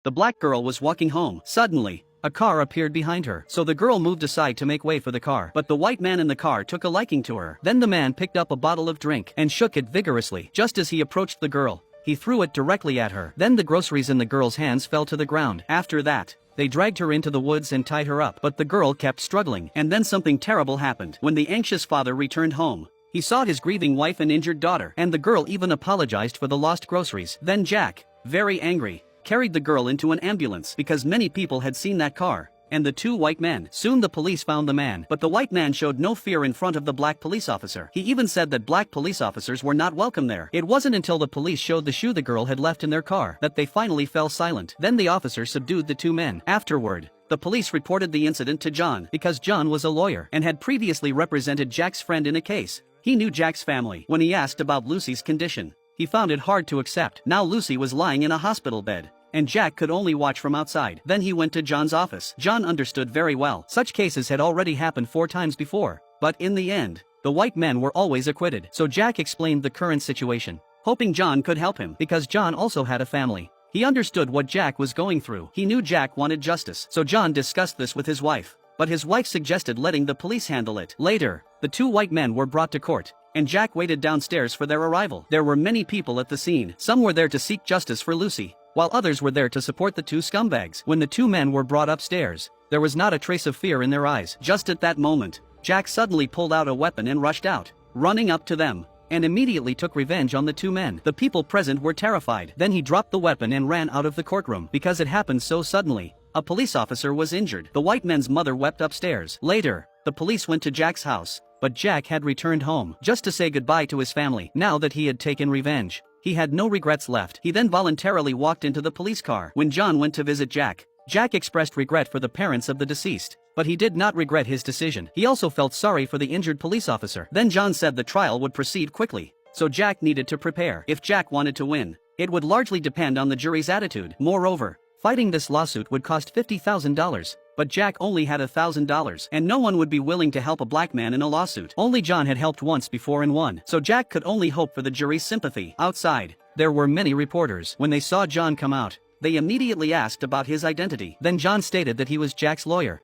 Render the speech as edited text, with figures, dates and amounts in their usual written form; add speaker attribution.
Speaker 1: The black girl was walking home. Suddenly, a car appeared behind her, so the girl moved aside to make way for the car. But the white man in the car took a liking to her. Then the man picked up a bottle of drink and shook it vigorously. Just as he approached the girl, he threw it directly at her. Then the groceries in the girl's hands fell to the ground. After that, they dragged her into the woods and tied her up. But the girl kept struggling. And then something terrible happened. When the anxious father returned home, he saw his grieving wife and injured daughter. And the girl even apologized for the lost groceries. Then Jack, very angry, carried the girl into an ambulance because many people had seen that car and the two white men. Soon the police found the man, but the white man showed no fear in front of the black police officer. He even said that black police officers were not welcome there. It wasn't until the police showed the shoe the girl had left in their car that they finally fell silent. Then the officer subdued the two men. Afterward, the police reported the incident to John because John was a lawyer and had previously represented Jack's friend in a case. He knew Jack's family. When he asked about Lucy's condition, he found it hard to accept. Now Lucy was lying in a hospital bed, and Jack could only watch from outside. Then he went to John's office. John understood very well. Such cases had already happened 4 times before, but in the end, the white men were always acquitted. So Jack explained the current situation, hoping John could help him because John also had a family. He understood what Jack was going through. He knew Jack wanted justice. So John discussed this with his wife, but his wife suggested letting the police handle it. Later, the two white men were brought to court, and Jack waited downstairs for their arrival. There were many people at the scene. Some were there to seek justice for Lucy, while others were there to support the two scumbags. When the two men were brought upstairs, there was not a trace of fear in their eyes. Just at that moment, Jack suddenly pulled out a weapon and rushed out, running up to them, and immediately took revenge on the two men. The people present were terrified. Then he dropped the weapon and ran out of the courtroom. Because it happened so suddenly, a police officer was injured. The white man's mother wept upstairs. Later, the police went to Jack's house, but Jack had returned home just to say goodbye to his family. Now that he had taken revenge, he had no regrets left. He then voluntarily walked into the police car. When John went to visit Jack, Jack expressed regret for the parents of the deceased, but he did not regret his decision. He also felt sorry for the injured police officer. Then John said the trial would proceed quickly, so Jack needed to prepare. If Jack wanted to win, it would largely depend on the jury's attitude. Moreover, fighting this lawsuit would cost $50,000, but Jack only had $1,000, and no one would be willing to help a black man in a lawsuit. Only John had helped once before and won, so Jack could only hope for the jury's sympathy. Outside, there were many reporters. When they saw John come out, they immediately asked about his identity. Then John stated that he was Jack's lawyer,